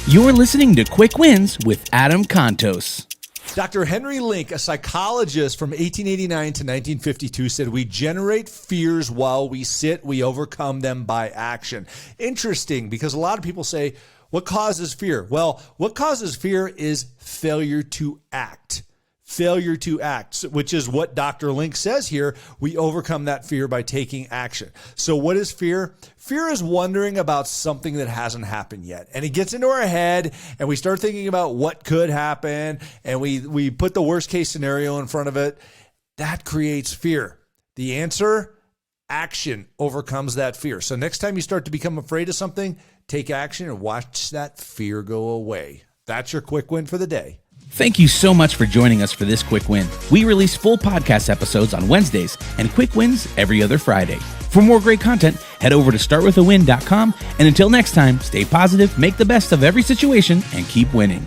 You're listening to Quick Wins with Adam Contos. Dr. Henry Link, a psychologist from 1889 to 1952, said, "We generate fears while we sit. We overcome them by action." Interesting, because a lot of people say, what causes fear? Well, what causes fear is failure to act. Failure to act, which is what Dr. Link says here. We overcome that fear by taking action. So what is fear? Fear is wondering about something that hasn't happened yet. And it gets into our head and we start thinking about what could happen, and we put the worst case scenario in front of it. That creates fear. The answer, action overcomes that fear. So next time you start to become afraid of something, take action and watch that fear go away. That's your quick win for the day. Thank you so much for joining us for this Quick Win. We release full podcast episodes on Wednesdays and Quick Wins every other Friday. For more great content, head over to startwithawin.com. And until next time, stay positive, make the best of every situation, and keep winning.